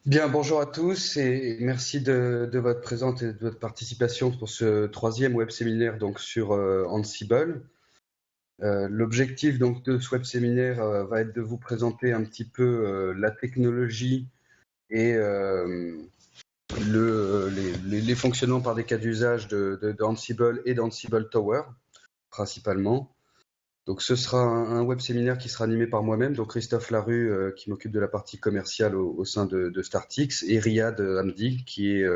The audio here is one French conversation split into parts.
Bien, bonjour à tous et merci de votre présence et de votre participation pour ce troisième web séminaire donc sur Ansible. L'objectif donc de ce web séminaire va être de vous présenter un petit peu la technologie et les fonctionnements par des cas d'usage de Ansible et d'Ansible Tower principalement. Donc ce sera un web séminaire qui sera animé par moi-même, donc Christophe Larue qui m'occupe de la partie commerciale au sein de Startix, et Riyad Hamdi qui est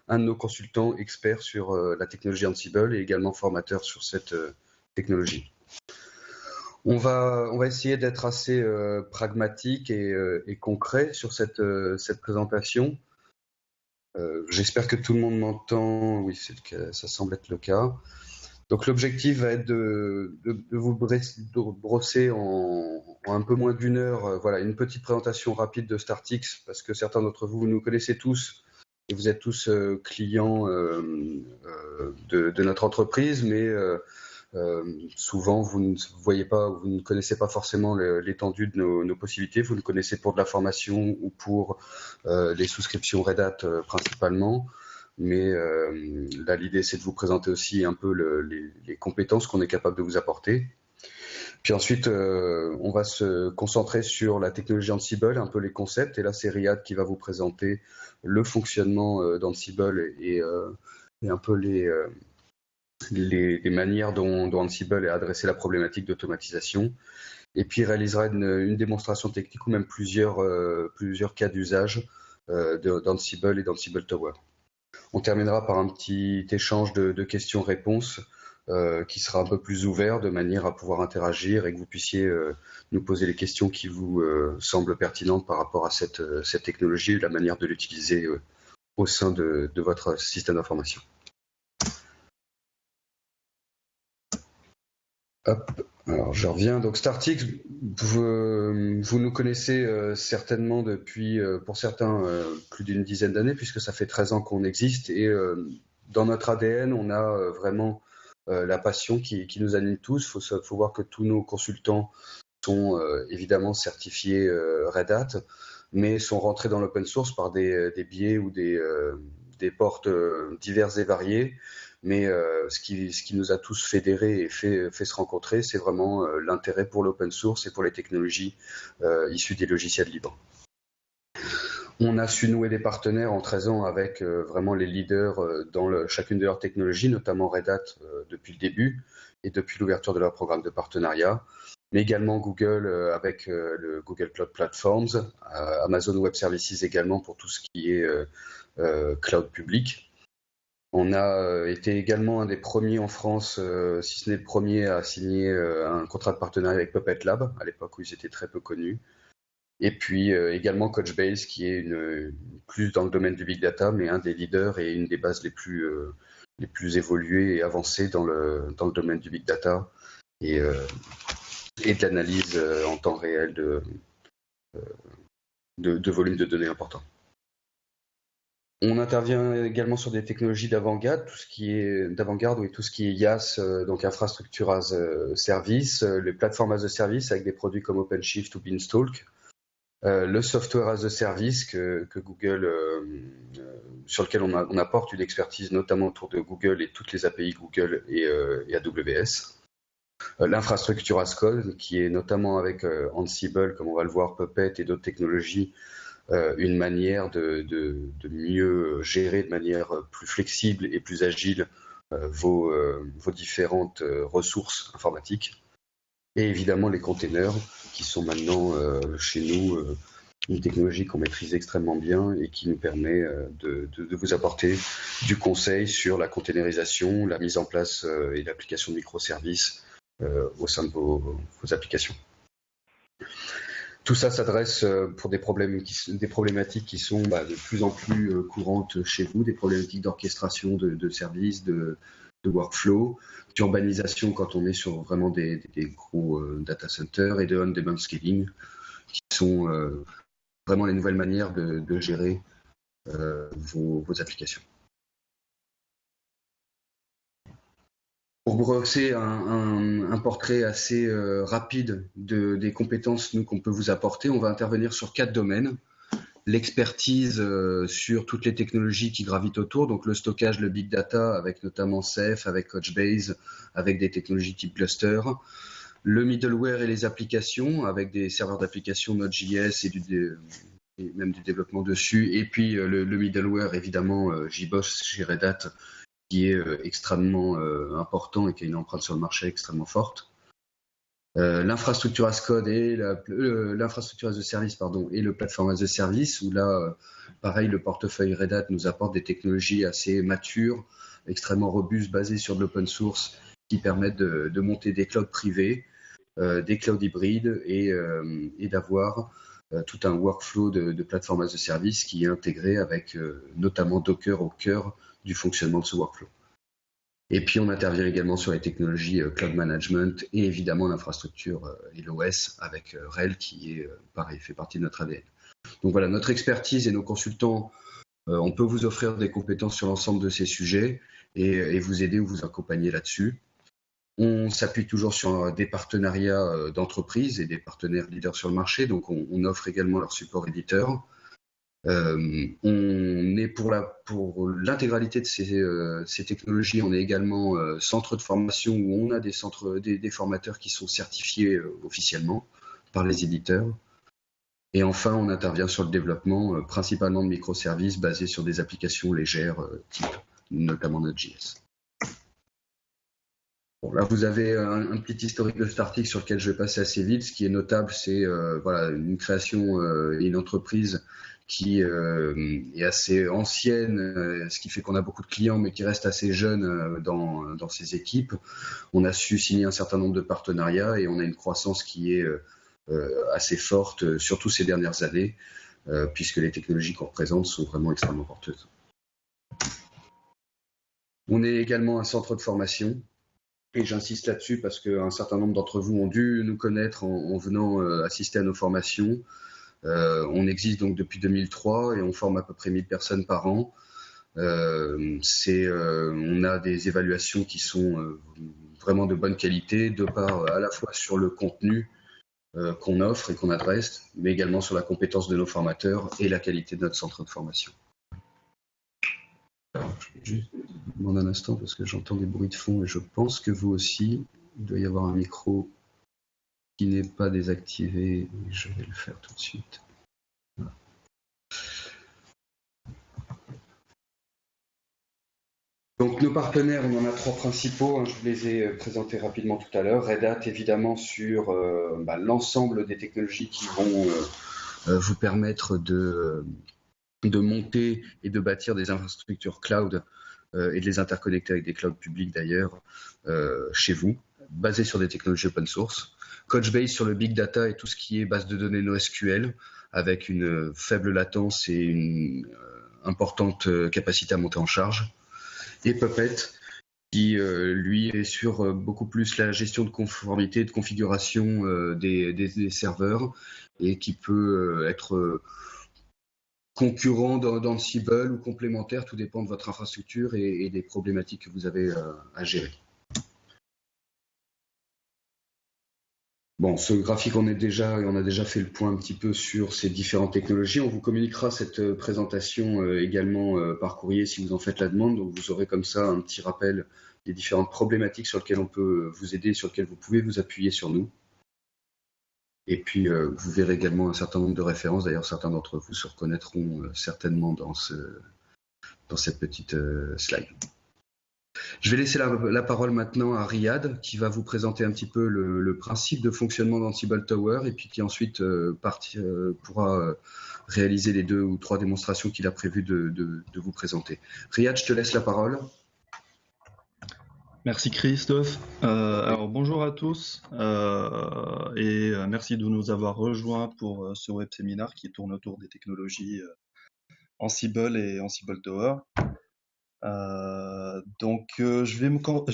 un de nos consultants experts sur la technologie Ansible et également formateur sur cette technologie. On va essayer d'être assez pragmatique et concret sur cette présentation. J'espère que tout le monde m'entend. Oui, ça semble être le cas. Donc l'objectif va être de vous brosser en un peu moins d'une heure, voilà, une petite présentation rapide de Startix, parce que certains d'entre vous nous connaissez tous et vous êtes tous clients de notre entreprise, mais souvent vous ne voyez pas, vous ne connaissez pas forcément l'étendue de nos possibilités. Vous nous connaissez pour de la formation ou pour les souscriptions Red Hat principalement. Mais là, l'idée, c'est de vous présenter aussi un peu les compétences qu'on est capable de vous apporter. Puis ensuite, on va se concentrer sur la technologie Ansible, un peu les concepts. Et là, c'est Riyad qui va vous présenter le fonctionnement d'Ansible et un peu les manières dont Ansible a adressé la problématique d'automatisation. Et puis, il réalisera une démonstration technique ou même plusieurs cas d'usage d'Ansible et d'Ansible Tower. On terminera par un petit échange de questions-réponses qui sera un peu plus ouvert de manière à pouvoir interagir et que vous puissiez nous poser les questions qui vous semblent pertinentes par rapport à cette technologie et la manière de l'utiliser au sein de votre système d'information. Hop, alors je reviens. Donc Startix, vous nous connaissez certainement depuis, pour certains, plus d'une dizaine d'années, puisque ça fait 13 ans qu'on existe. Et dans notre ADN, on a vraiment la passion qui nous anime tous. Il faut voir que tous nos consultants sont évidemment certifiés Red Hat, mais sont rentrés dans l'open source par des biais ou des portes diverses et variées. Mais ce qui nous a tous fédérés et fait se rencontrer, c'est vraiment l'intérêt pour l'open source et pour les technologies issues des logiciels libres. On a su nouer des partenaires en 13 ans avec vraiment les leaders dans chacune de leurs technologies, notamment Red Hat depuis le début et depuis l'ouverture de leur programme de partenariat, mais également Google avec le Google Cloud Platforms, Amazon Web Services également pour tout ce qui est cloud public. On a été également un des premiers en France, si ce n'est le premier, à signer un contrat de partenariat avec Puppet Lab, à l'époque où ils étaient très peu connus. Et puis également Couchbase, qui est plus dans le domaine du big data, mais un des leaders et une des bases les plus évoluées et avancées dans le domaine du big data et de l'analyse en temps réel de volumes de données importants. On intervient également sur des technologies d'avant-garde, tout ce qui est IaaS, donc Infrastructure as a Service, les plateformes as a Service avec des produits comme OpenShift ou Beanstalk, le Software as a Service que Google, sur lequel on apporte une expertise notamment autour de Google et toutes les API Google et AWS. L'infrastructure as code, qui est notamment avec Ansible, comme on va le voir, Puppet et d'autres technologies, une manière de mieux gérer de manière plus flexible et plus agile vos différentes ressources informatiques. Et évidemment les containers qui sont maintenant chez nous une technologie qu'on maîtrise extrêmement bien et qui nous permet de vous apporter du conseil sur la containerisation, la mise en place et l'application de microservices au sein de vos applications. Tout ça s'adresse pour des problématiques qui sont de plus en plus courantes chez vous, des problématiques d'orchestration de services, de workflow, d'urbanisation quand on est sur vraiment des gros data centers et de on-demand scaling, qui sont vraiment les nouvelles manières de gérer vos applications. Pour brosser un portrait assez rapide des compétences qu'on peut vous apporter, on va intervenir sur 4 domaines. l'expertise sur toutes les technologies qui gravitent autour, donc le stockage, le big data, avec notamment Ceph, avec Couchbase, avec des technologies type cluster, le middleware et les applications, avec des serveurs d'applications Node.js et même du développement dessus, et puis le middleware, évidemment, JBoss chez Red Hat, qui est extrêmement important et qui a une empreinte sur le marché extrêmement forte. L'infrastructure as code et l'infrastructure as a service, pardon, et le platform as a service, où là, pareil, le portefeuille Red Hat nous apporte des technologies assez matures, extrêmement robustes, basées sur de l'open source, qui permettent de monter des clouds privés, des clouds hybrides et d'avoir tout un workflow de platform as a service qui est intégré avec notamment Docker au cœur du fonctionnement de ce workflow. Et puis on intervient également sur les technologies cloud management et évidemment l'infrastructure et l'OS avec RHEL qui est pareil, fait partie de notre ADN. Donc voilà, notre expertise et nos consultants, on peut vous offrir des compétences sur l'ensemble de ces sujets et vous aider ou vous accompagner là-dessus. On s'appuie toujours sur des partenariats d'entreprises et des partenaires leaders sur le marché, donc on offre également leur support éditeur. On est pour l'intégralité de ces technologies, on est également centre de formation où on a des formateurs qui sont certifiés officiellement par les éditeurs. Et enfin, on intervient sur le développement principalement de microservices basés sur des applications légères type notamment Node.js. Bon, là, vous avez un petit historique de Startix sur lequel je vais passer assez vite. Ce qui est notable, c'est voilà, une création et une entreprise qui est assez ancienne, ce qui fait qu'on a beaucoup de clients, mais qui reste assez jeune dans ses équipes. On a su signer un certain nombre de partenariats et on a une croissance qui est assez forte, surtout ces dernières années, puisque les technologies qu'on représente sont vraiment extrêmement porteuses. On est également un centre de formation. Et j'insiste là-dessus parce qu'un certain nombre d'entre vous ont dû nous connaître en venant assister à nos formations. On existe donc depuis 2003 et on forme à peu près 1000 personnes par an. On a des évaluations qui sont vraiment de bonne qualité, de part à la fois sur le contenu qu'on offre et qu'on adresse, mais également sur la compétence de nos formateurs et la qualité de notre centre de formation. Je demande un instant parce que j'entends des bruits de fond et je pense que vous aussi, il doit y avoir un micro qui n'est pas désactivé. Je vais le faire tout de suite. Voilà. Donc nos partenaires, on en a 3 principaux, je vous les ai présentés rapidement tout à l'heure. Red Hat évidemment sur l'ensemble des technologies qui vont vous permettre de monter et de bâtir des infrastructures cloud et de les interconnecter avec des clouds publics d'ailleurs chez vous, basés sur des technologies open source. Couchbase sur le big data et tout ce qui est base de données NoSQL avec une faible latence et une importante capacité à monter en charge. Et Puppet qui lui est sur beaucoup plus la gestion de conformité, de configuration des serveurs et qui peut être concurrent d'Ansible ou complémentaire, tout dépend de votre infrastructure et des problématiques que vous avez à gérer. Bon, ce graphique, on a déjà fait le point un petit peu sur ces différentes technologies. On vous communiquera cette présentation également par courrier si vous en faites la demande. Donc vous aurez comme ça un petit rappel des différentes problématiques sur lesquelles on peut vous aider, sur lesquelles vous pouvez vous appuyer sur nous. Et puis, vous verrez également un certain nombre de références. D'ailleurs, certains d'entre vous se reconnaîtront certainement dans cette petite slide. Je vais laisser la parole maintenant à Riyad, qui va vous présenter un petit peu le principe de fonctionnement d'Ansible Tower et puis qui ensuite pourra réaliser les 2 ou 3 démonstrations qu'il a prévu de vous présenter. Riyad, je te laisse la parole. Merci Christophe. Alors bonjour à tous et merci de nous avoir rejoints pour ce web séminaire qui tourne autour des technologies Ansible et Ansible Tower. Je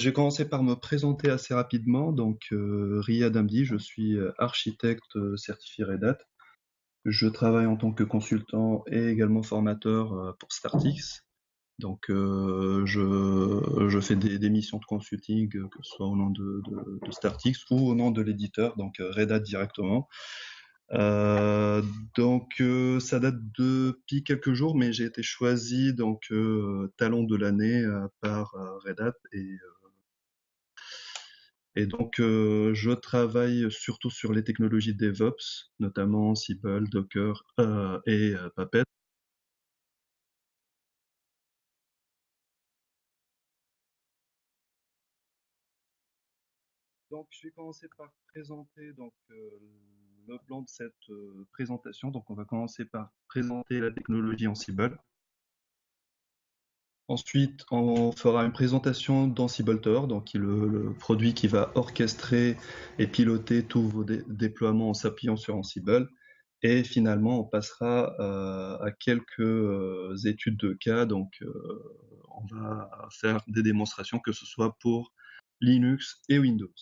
vais commencer par me présenter assez rapidement. Donc Riyad Hamdi, je suis architecte certifié Red Hat. Je travaille en tant que consultant et également formateur pour Startix. Donc je fais des missions de consulting, que ce soit au nom de Startix ou au nom de l'éditeur, donc Red Hat directement. Euh, ça date depuis quelques jours, mais j'ai été choisi talent de l'année par Red Hat je travaille surtout sur les technologies DevOps, notamment Ansible, Docker et Puppet. Donc, je vais commencer par présenter le plan de cette présentation. Donc, on va commencer par présenter la technologie Ansible. Ensuite, on fera une présentation d'Ansible Tower, donc qui est le produit qui va orchestrer et piloter tous vos déploiements en s'appuyant sur Ansible. Et finalement, on passera à quelques études de cas. On va faire des démonstrations, que ce soit pour Linux et Windows.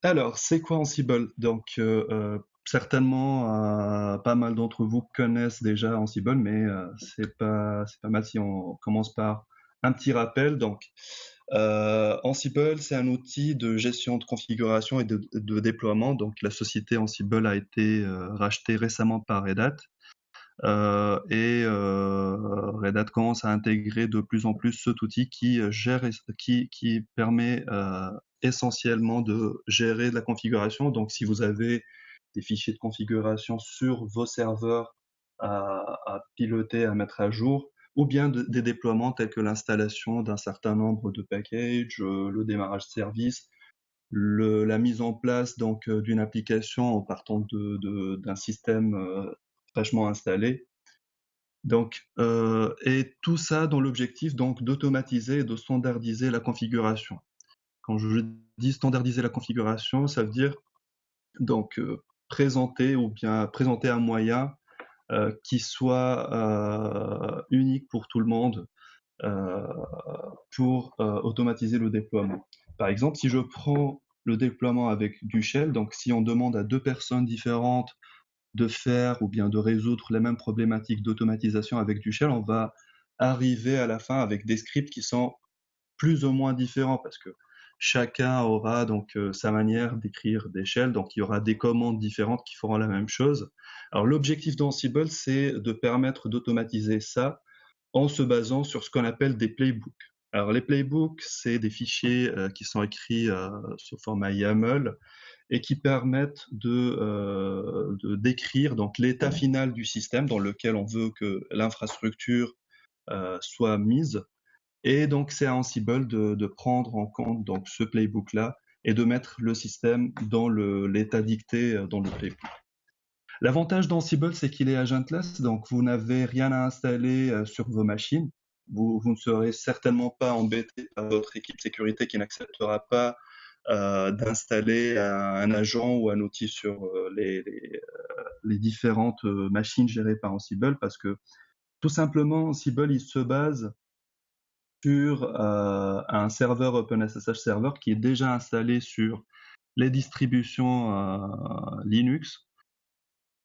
Alors, c'est quoi Ansible? Certainement, pas mal d'entre vous connaissent déjà Ansible, mais c'est pas mal si on commence par un petit rappel. Ansible, c'est un outil de gestion de configuration et de déploiement. Donc, la société Ansible a été rachetée récemment par Red Hat. Red Hat commence à intégrer de plus en plus cet outil qui permet essentiellement de gérer de la configuration. Donc, si vous avez des fichiers de configuration sur vos serveurs à piloter, à mettre à jour, ou bien des déploiements tels que l'installation d'un certain nombre de packages, le démarrage service, la mise en place d'une application en partant d'un système fraîchement installé. Et tout ça dans l'objectif d'automatiser et de standardiser la configuration. Quand je dis standardiser la configuration, ça veut dire présenter ou bien présenter un moyen qui soit unique pour tout le monde pour automatiser le déploiement. Par exemple, si je prends le déploiement avec du shell, donc si on demande à deux personnes différentes de faire ou bien de résoudre les mêmes problématiques d'automatisation avec du shell, on va arriver à la fin avec des scripts qui sont plus ou moins différents parce que chacun aura sa manière d'écrire des shells, donc il y aura des commandes différentes qui feront la même chose. Alors l'objectif d'Ansible, c'est de permettre d'automatiser ça en se basant sur ce qu'on appelle des playbooks. Alors les playbooks, c'est des fichiers qui sont écrits sous format YAML et qui permettent de décrire l'état final du système dans lequel on veut que l'infrastructure soit mise. Et donc c'est à Ansible de prendre en compte ce playbook-là et de mettre le système dans l'état dicté dans le playbook. L'avantage d'Ansible, c'est qu'il est agentless, donc vous n'avez rien à installer sur vos machines. Vous ne serez certainement pas embêté par votre équipe sécurité qui n'acceptera pas d'installer un agent ou un outil sur les différentes machines gérées par Ansible parce que tout simplement Ansible il se base sur un serveur OpenSSH Server qui est déjà installé sur les distributions Linux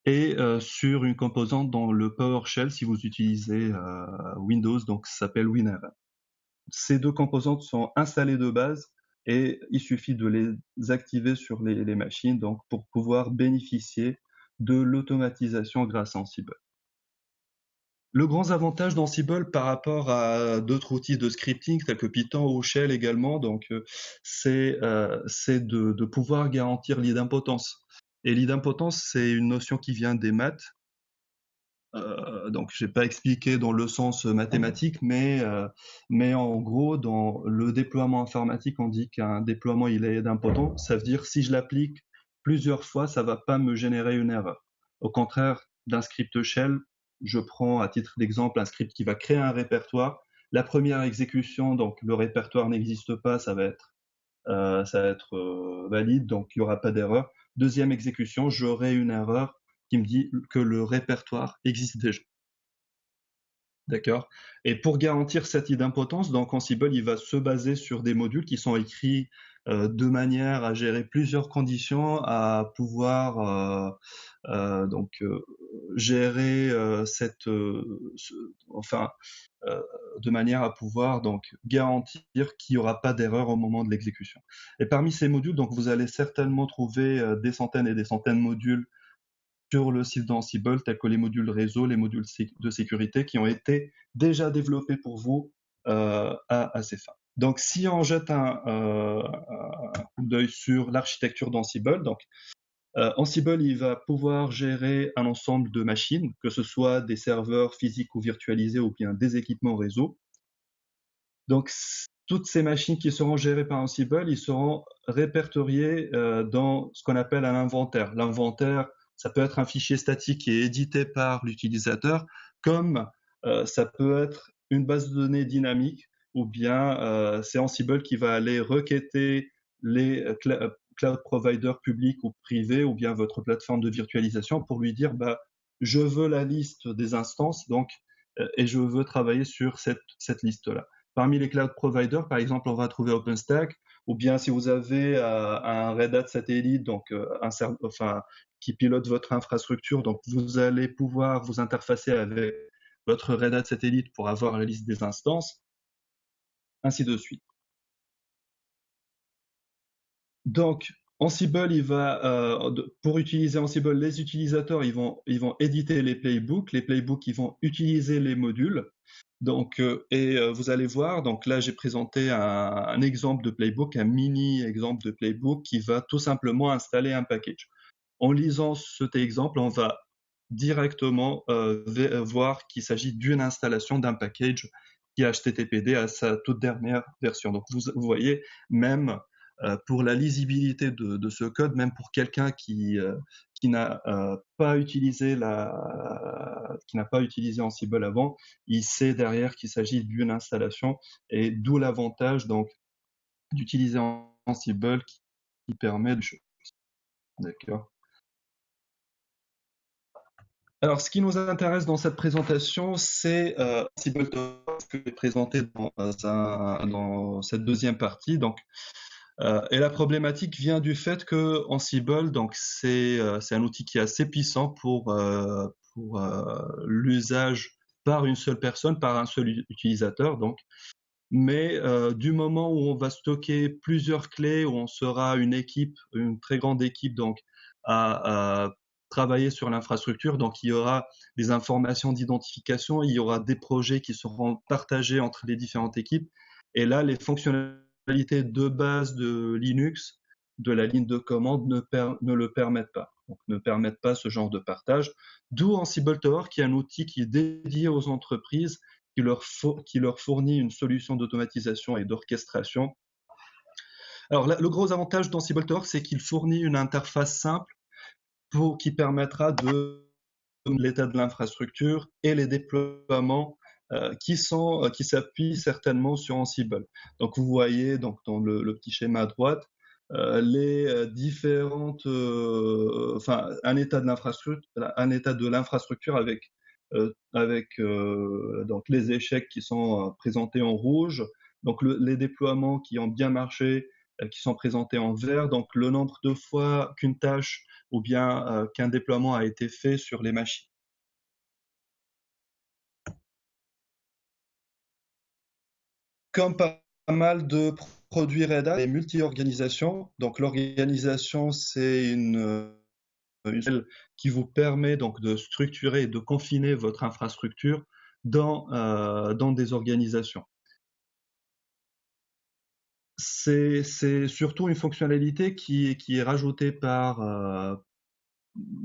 et sur une composante dans le PowerShell si vous utilisez Windows, donc ça s'appelle WinRM. Ces deux composantes sont installées de base et il suffit de les activer sur les machines pour pouvoir bénéficier de l'automatisation grâce à Ansible. Le grand avantage d'Ansible par rapport à d'autres outils de scripting tels que Python ou Shell également, c'est de pouvoir garantir l'idempotence. Et l'idempotence, c'est une notion qui vient des maths. Je vais pas expliquer dans le sens mathématique, mais en gros, dans le déploiement informatique, on dit qu'un déploiement il est idempotent. Ça veut dire si je l'applique plusieurs fois, ça va pas me générer une erreur. Au contraire d'un script shell, je prends à titre d'exemple un script qui va créer un répertoire. La première exécution, donc le répertoire n'existe pas, ça va être valide, donc il y aura pas d'erreur. Deuxième exécution, j'aurai une erreur qui me dit que le répertoire existe déjà. D'accord. Et pour garantir cette idempotence, Ansible, il va se baser sur des modules qui sont écrits de manière à gérer plusieurs conditions, à pouvoir gérer enfin, de manière à pouvoir donc garantir qu'il n'y aura pas d'erreur au moment de l'exécution. Et parmi ces modules, donc vous allez certainement trouver des centaines et des centaines de modules sur le site d'Ansible, tels que les modules réseau, les modules de sécurité qui ont été déjà développés pour vous à ces fins. Donc, si on jette un coup d'œil sur l'architecture d'Ansible, donc Ansible, il va pouvoir gérer un ensemble de machines, que ce soit des serveurs physiques ou virtualisés ou bien des équipements réseau. Donc, toutes ces machines qui seront gérées par Ansible, ils seront répertoriées dans ce qu'on appelle un inventaire. L'inventaire, ça peut être un fichier statique qui est édité par l'utilisateur, comme ça peut être une base de données dynamique, ou bien c'est Ansible qui va aller requêter les cloud providers publics ou privés, ou bien votre plateforme de virtualisation pour lui dire, bah, je veux la liste des instances, donc, et je veux travailler sur cette liste-là. Parmi les cloud providers, par exemple, on va trouver OpenStack, ou bien si vous avez un Red Hat satellite, donc qui pilote votre infrastructure, donc vous allez pouvoir vous interfacer avec votre Red Hat satellite pour avoir la liste des instances, ainsi de suite. Donc, Ansible, pour utiliser Ansible, les utilisateurs, ils vont éditer les playbooks. Les playbooks, ils vont utiliser les modules. Donc, vous allez voir, donc là, j'ai présenté un exemple de playbook, un mini exemple de playbook qui va tout simplement installer un package. En lisant cet exemple, on va directement voir qu'il s'agit d'une installation d'un package qui est HTTPD à sa toute dernière version. Donc, vous voyez, même pour la lisibilité de ce code, même pour quelqu'un qui n'a pas utilisé Ansible avant, il sait derrière qu'il s'agit d'une installation et d'où l'avantage donc d'utiliser Ansible qui permet de choses. D'accord. Alors, ce qui nous intéresse dans cette présentation, c'est Ansible Talk que j'ai présenté dans cette deuxième partie. Donc, et la problématique vient du fait que Ansible, donc c'est un outil qui est assez puissant pour l'usage par une seule personne, par un seul utilisateur. Donc, mais du moment où on va stocker plusieurs clés, où on sera une équipe, une très grande équipe, donc à travailler sur l'infrastructure, donc il y aura des informations d'identification, il y aura des projets qui seront partagés entre les différentes équipes, et là les fonctionnalités de base de Linux, de la ligne de commande, ne le permettent pas. Donc, ne permettent pas ce genre de partage. D'où Ansible Tower, qui est un outil qui est dédié aux entreprises, qui leur fournit une solution d'automatisation et d'orchestration. Alors, le gros avantage d'Ansible Tower, c'est qu'il fournit une interface simple qui permettra de l'état de l'infrastructure et les déploiements qui s'appuient certainement sur Ansible. Donc, vous voyez donc dans le petit schéma à droite les différentes, un état de l'infrastructure avec donc les échecs qui sont présentés en rouge, donc les déploiements qui ont bien marché, qui sont présentés en vert, donc le nombre de fois qu'une tâche ou bien qu'un déploiement a été fait sur les machines. Comme pas mal de produits Red Hat et multi-organisation, donc l'organisation c'est une qui vous permet donc de structurer et de confiner votre infrastructure dans des organisations. C'est surtout une fonctionnalité qui est rajoutée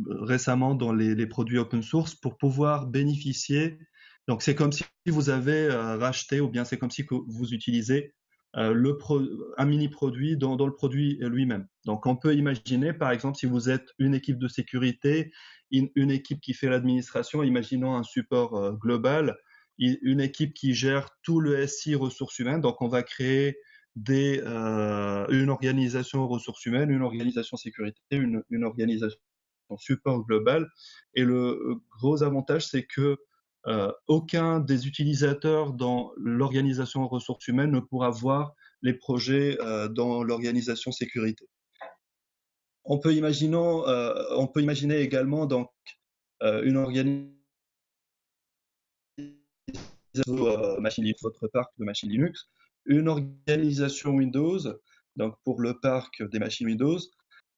récemment dans les produits open source pour pouvoir bénéficier. Donc c'est comme si vous avez racheté ou bien c'est comme si vous utilisez un mini produit dans le produit lui-même. Donc on peut imaginer par exemple si vous êtes une équipe de sécurité, une équipe qui fait l'administration, imaginons un support global, une équipe qui gère tout le SI ressources humaines. Donc on va créer une organisation ressources humaines, une organisation sécurité, une organisation support global. Et le gros avantage, c'est que aucun des utilisateurs dans l'organisation ressources humaines ne pourra voir les projets dans l'organisation sécurité. On peut imaginer également donc une organisation machine Linux, votre parc de machines Linux, une organisation Windows, donc pour le parc des machines Windows.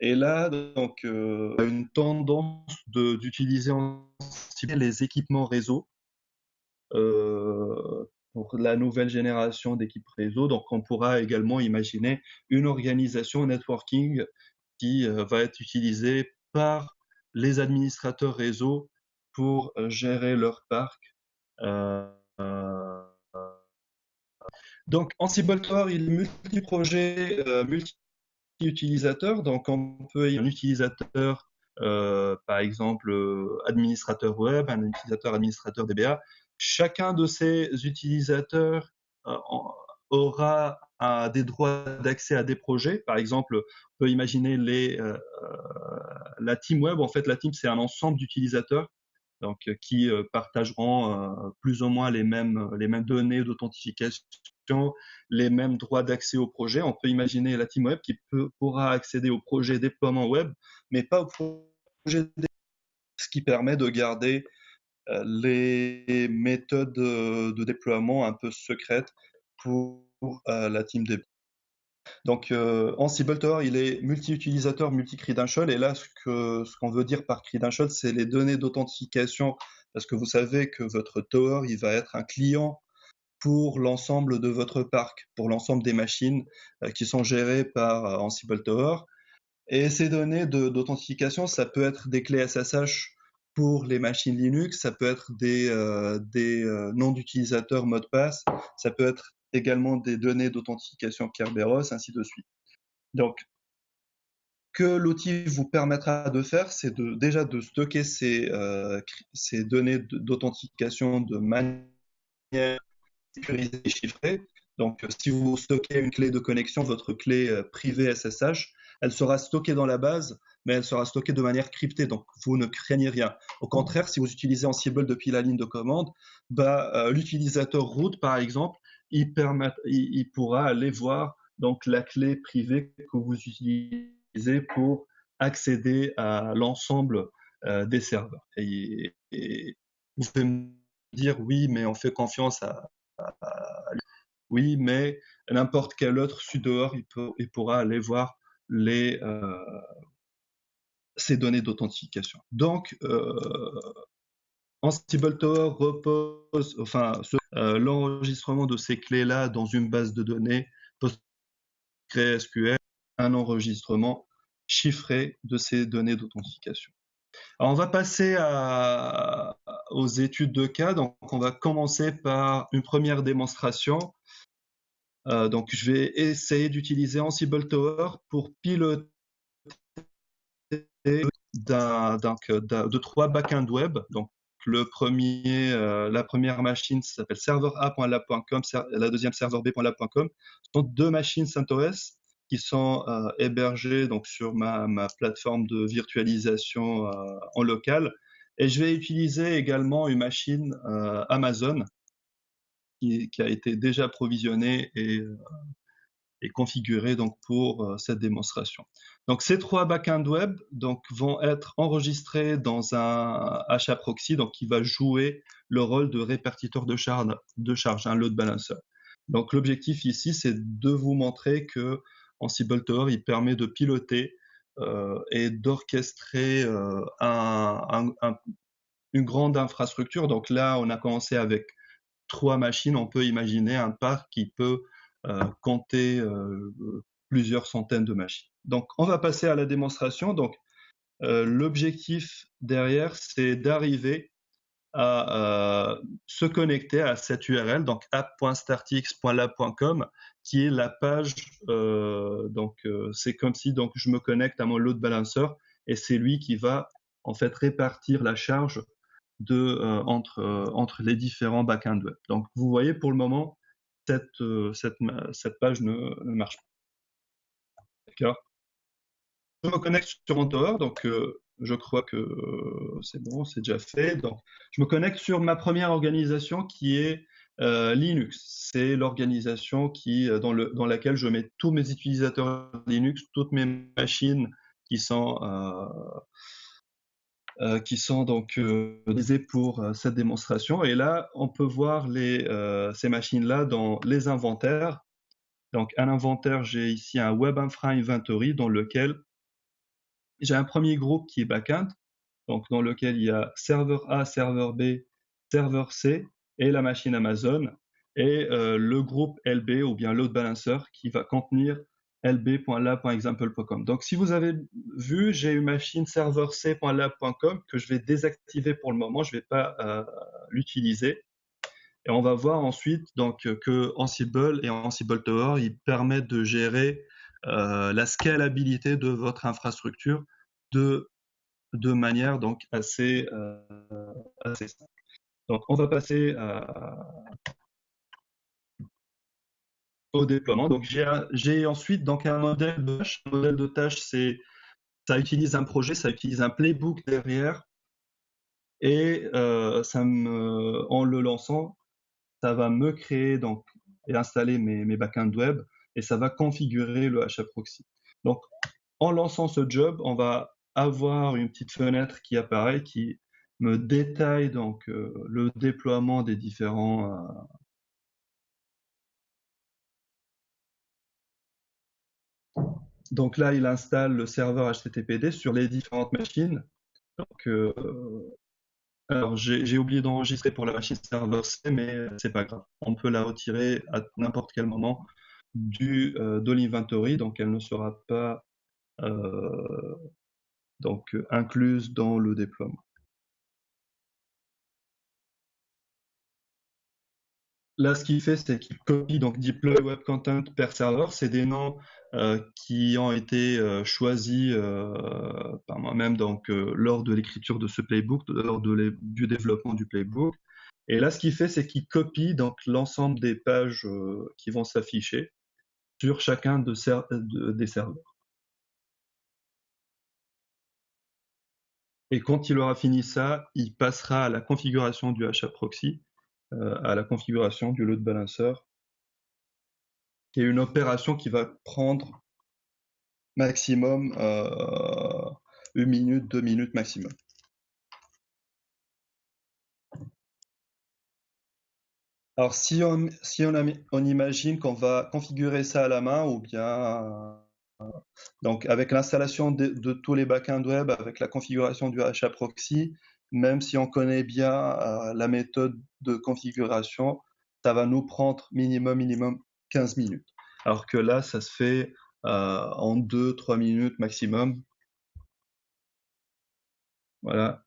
Et là, donc, une tendance d'utiliser les équipements réseau pour la nouvelle génération d'équipes réseau. Donc, on pourra également imaginer une organisation networking qui va être utilisée par les administrateurs réseau pour gérer leur parc. Euh, donc, Ansible Tower, il est multi-projet, multi-utilisateur. Donc, on peut avoir un utilisateur, par exemple, administrateur web, un utilisateur administrateur DBA. Chacun de ces utilisateurs aura des droits d'accès à des projets. Par exemple, on peut imaginer la team web. En fait, la team, c'est un ensemble d'utilisateurs donc qui partageront plus ou moins les mêmes données d'authentification, les mêmes droits d'accès au projet. On peut imaginer la team web qui pourra accéder au projet déploiement web, mais pas au projet, ce qui permet de garder les méthodes de déploiement un peu secrètes pour la team déploiement. Donc, Ansible Tower, il est multi-utilisateur, multi-credential. Et là, ce qu'on veut dire par credential, c'est les données d'authentification. Parce que vous savez que votre tower, il va être un client pour l'ensemble de votre parc, pour l'ensemble des machines qui sont gérées par Ansible Tower. Et ces données d'authentification, ça peut être des clés SSH pour les machines Linux, ça peut être des noms d'utilisateurs, mots de passe, ça peut être également des données d'authentification Kerberos, ainsi de suite. Donc, que l'outil vous permettra de faire, c'est déjà de stocker ces données d'authentification de manière sécurisée et chiffrée. Donc, si vous stockez une clé de connexion, votre clé privée SSH, elle sera stockée dans la base, mais elle sera stockée de manière cryptée, donc vous ne craignez rien. Au contraire, si vous utilisez Ansible depuis la ligne de commande, l'utilisateur root, par exemple, il pourra aller voir donc la clé privée que vous utilisez pour accéder à l'ensemble des serveurs. Et vous pouvez me dire oui, mais on fait confiance à lui. Oui, mais n'importe quel autre sudoer, il pourra aller voir ces données d'authentification. Donc, Ansible Tower repose, enfin, l'enregistrement de ces clés-là dans une base de données PostgreSQL, un enregistrement chiffré de ces données d'authentification. Alors, on va passer aux études de cas. Donc, on va commencer par une première démonstration. Donc, je vais essayer d'utiliser Ansible Tower pour piloter de 3 backends web. Donc, la première machine s'appelle servera.lab.com, la deuxième serverb.lab.com. Ce sont 2 machines CentOS qui sont hébergées donc sur ma plateforme de virtualisation en local. Et je vais utiliser également une machine Amazon qui a été déjà provisionnée et configurée donc pour cette démonstration. Donc ces 3 backends web donc vont être enregistrés dans un HAProxy donc qui va jouer le rôle de répartiteur de charge, un load balancer. Donc l'objectif ici c'est de vous montrer que Ansible Tower il permet de piloter et d'orchestrer une grande infrastructure. Donc là on a commencé avec 3 machines, on peut imaginer un parc qui peut compter plusieurs centaines de machines. Donc, on va passer à la démonstration. Donc, l'objectif derrière, c'est d'arriver à se connecter à cette URL, donc app.startx.lab.com, qui est la page. C'est comme si donc je me connecte à mon load balancer et c'est lui qui va en fait répartir la charge entre les différents backends web. Donc, vous voyez, pour le moment, cette page ne marche pas. D'accord. Je me connecte sur mon tower, donc je crois que c'est bon, c'est déjà fait. Donc, je me connecte sur ma première organisation qui est Linux. C'est l'organisation dans laquelle je mets tous mes utilisateurs Linux, toutes mes machines qui sont qui sont donc utilisées pour cette démonstration. Et là, on peut voir ces machines-là dans les inventaires. Donc, un inventaire, j'ai ici un Web Infra Inventory dans lequel j'ai un premier groupe qui est backend, donc dans lequel il y a serveur A, serveur B, serveur C et la machine Amazon, et le groupe LB ou bien load balancer qui va contenir lb.lab.example.com. Donc si vous avez vu, j'ai une machine serveur c.lab.com que je vais désactiver pour le moment, je ne vais pas l'utiliser. Et on va voir ensuite donc que Ansible et Ansible Tower, ils permettent de gérer la scalabilité de votre infrastructure de manière donc assez simple. Donc on va passer au déploiement. Donc j'ai ensuite donc un modèle de tâche. Un modèle de tâche, ça utilise un projet, ça utilise un playbook derrière, et en le lançant, ça va me créer donc et installer mes backends web, et ça va configurer le HAProxy. Donc en lançant ce job, on va avoir une petite fenêtre qui apparaît qui me détaille donc le déploiement des différents. Donc là, il installe le serveur HTTPD sur les différentes machines. Donc, alors j'ai oublié d'enregistrer pour la machine serveur C, mais c'est pas grave. On peut la retirer à n'importe quel moment de l'inventory, donc elle ne sera pas incluse dans le déploiement. Là, ce qu'il fait, c'est qu'il copie donc deploy web content per server. C'est des noms qui ont été choisis par moi-même donc lors de l'écriture de ce playbook, lors du développement du playbook. Et là, ce qu'il fait, c'est qu'il copie donc l'ensemble des pages qui vont s'afficher sur chacun des serveurs. Et quand il aura fini ça, il passera à la configuration du HAProxy, à la configuration du load balancer, qui est une opération qui va prendre maximum 1 minute, 2 minutes maximum. Alors si on imagine qu'on va configurer ça à la main, ou bien donc avec l'installation de tous les backends web, avec la configuration du HAProxy, même si on connaît bien la méthode de configuration, ça va nous prendre minimum 15 minutes. Alors que là, ça se fait en 2-3 minutes maximum. Voilà.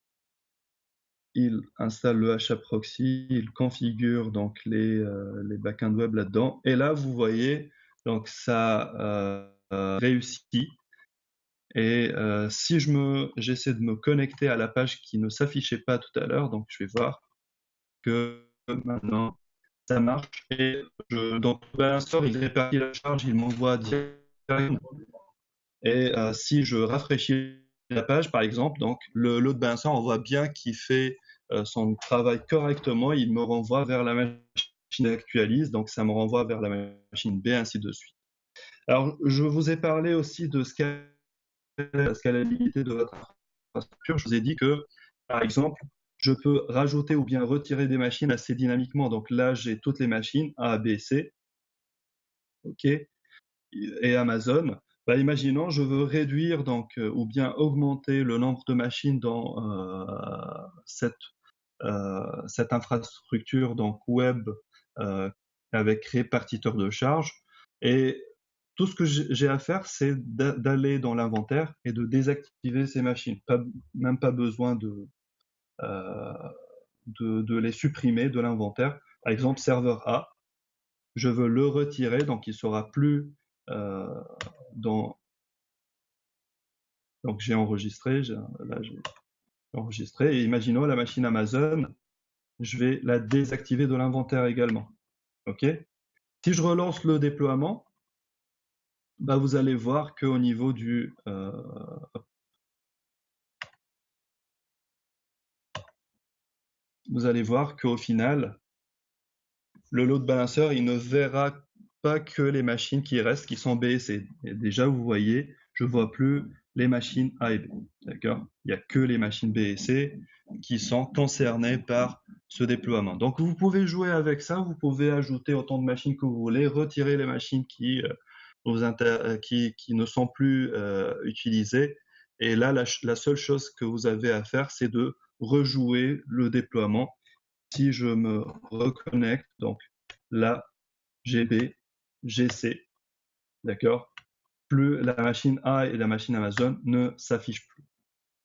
Il installe le HAProxy, il configure donc les backends web là-dedans. Et là, vous voyez, donc ça réussit. Et si j'essaie de me connecter à la page qui ne s'affichait pas tout à l'heure, donc je vais voir que maintenant ça marche. Et donc le balancer, il répartit la charge, il m'envoie directement. Et si je rafraîchis la page, par exemple, donc l'autre balancer, on voit bien qu'il fait son travail correctement. Il me renvoie vers la machine actualise, donc ça me renvoie vers la machine B, ainsi de suite. Alors, je vous ai parlé aussi de la scalabilité de votre infrastructure. Je vous ai dit que, par exemple, je peux rajouter ou bien retirer des machines assez dynamiquement. Donc là, j'ai toutes les machines A, B, C, OK, et Amazon. Bah, imaginons, je veux réduire donc ou bien augmenter le nombre de machines dans cette infrastructure donc web avec répartiteur de charge. Et tout ce que j'ai à faire, c'est d'aller dans l'inventaire et de désactiver ces machines. Même pas besoin de les supprimer de l'inventaire. Par exemple, serveur A, je veux le retirer, donc il sera plus dans. Donc j'ai enregistré, là j'ai enregistré, et imaginons la machine Amazon, je vais la désactiver de l'inventaire également. OK? Si je relance le déploiement, bah vous allez voir qu'au niveau vous allez voir qu'au final, le load balancer, il ne verra pas que les machines qui restent, qui sont B et C. Et déjà, vous voyez, je vois plus les machines A et B. D'accord? Il n'y a que les machines B et C qui sont concernées par ce déploiement. Donc vous pouvez jouer avec ça, vous pouvez ajouter autant de machines que vous voulez, retirer les machines qui ne sont plus utilisées. Et là, la seule chose que vous avez à faire, c'est de rejouer le déploiement. Si je me reconnecte, donc là, GB, GC, d'accord? Plus la machine A et la machine Amazon ne s'affichent plus,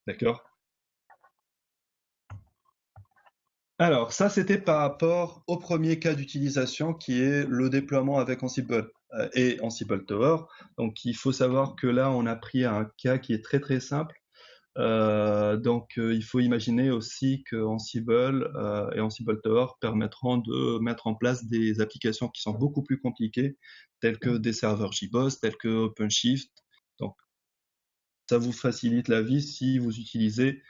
d'accord? Alors, ça, c'était par rapport au premier cas d'utilisation qui est le déploiement avec Ansible et Ansible Tower. Donc, il faut savoir que là, on a pris un cas qui est très très simple. Il faut imaginer aussi que Ansible et Ansible Tower permettront de mettre en place des applications qui sont beaucoup plus compliquées, telles que des serveurs JBoss, tels que OpenShift. Donc, ça vous facilite la vie si vous utilisez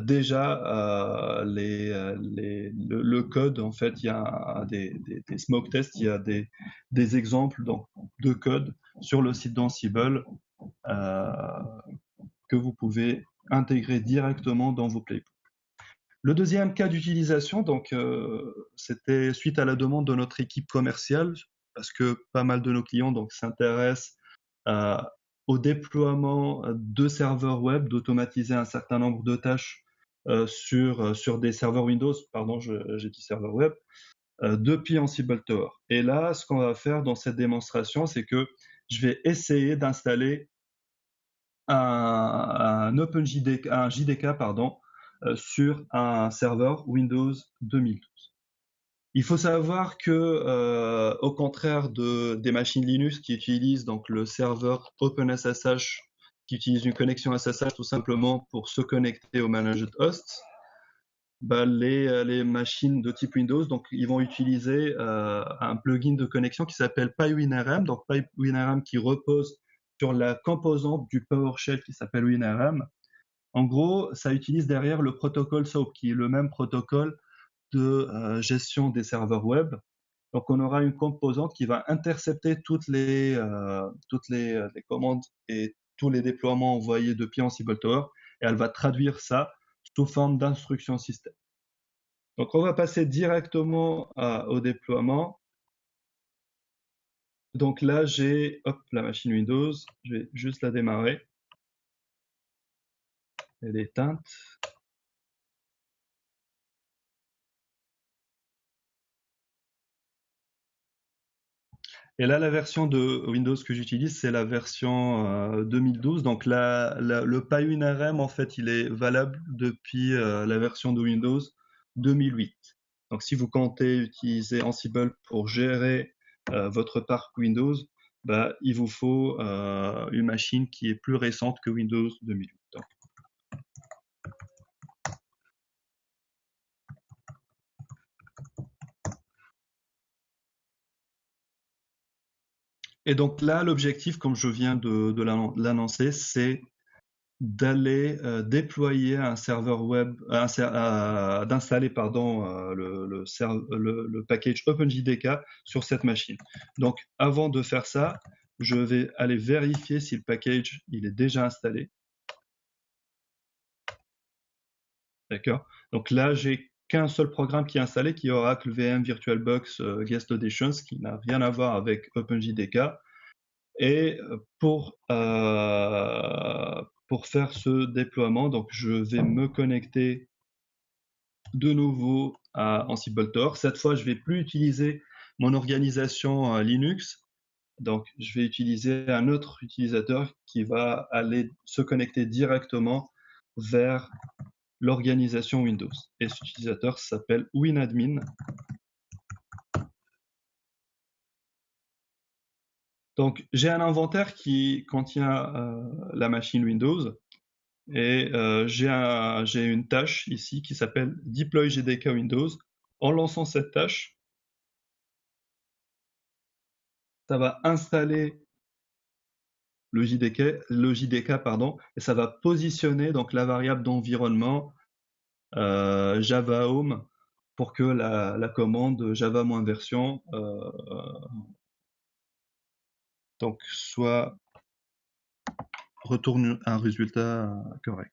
déjà le code. En fait, il y a des smoke tests, il y a des exemples donc, de code sur le site d'Ansible euh, que vous pouvez intégrer directement dans vos playbooks. Le deuxième cas d'utilisation, c'était suite à la demande de notre équipe commerciale, parce que pas mal de nos clients s'intéressent euh, au déploiement de serveurs web, d'automatiser un certain nombre de tâches sur des serveurs Windows, pardon, j'ai dit serveur web, depuis Ansible Tower. Et là, ce qu'on va faire dans cette démonstration, c'est que je vais essayer d'installer un JDK sur un serveur Windows 2012. Il faut savoir que, au contraire des machines Linux qui utilisent donc le serveur OpenSSH, qui utilise une connexion SSH tout simplement pour se connecter au managed host, les machines de type Windows, donc ils vont utiliser un plugin de connexion qui s'appelle PyWinRM, donc PyWinRM qui repose sur la composante du PowerShell qui s'appelle WinRM. En gros, ça utilise derrière le protocole SOAP, qui est le même protocole de gestion des serveurs web. Donc, on aura une composante qui va intercepter toutes les commandes et tous les déploiements envoyés depuis Ansible Tower, et elle va traduire ça sous forme d'instruction système. Donc, on va passer directement au déploiement. Donc là, j'ai la machine Windows. Je vais juste la démarrer. Elle est éteinte. Et là, la version de Windows que j'utilise, c'est la version 2012. Donc le PyWinRM, en fait, il est valable depuis la version de Windows 2008. Donc si vous comptez utiliser Ansible pour gérer votre parc Windows, il vous faut une machine qui est plus récente que Windows 2008. Donc, et donc là, l'objectif, comme je viens de l'annoncer, c'est d'aller déployer un serveur web, d'installer le package OpenJDK sur cette machine. Donc, avant de faire ça, je vais aller vérifier si le package il est déjà installé. D'accord. Donc là, j'ai qu'un seul programme qui est installé, qui est Oracle VM VirtualBox Guest Auditions, qui n'a rien à voir avec OpenJDK. Et pour faire ce déploiement, donc je vais me connecter de nouveau à Ansible Tower. Cette fois, je vais plus utiliser mon organisation Linux. Donc, je vais utiliser un autre utilisateur qui va aller se connecter directement vers l'organisation Windows. Et cet utilisateur s'appelle WinAdmin. Donc, j'ai un inventaire qui contient la machine Windows. Et j'ai une tâche ici qui s'appelle Deploy JDK Windows. En lançant cette tâche, ça va installer le JDK pardon, et ça va positionner donc la variable d'environnement Java Home pour que la commande Java-version donc soit retourne un résultat correct.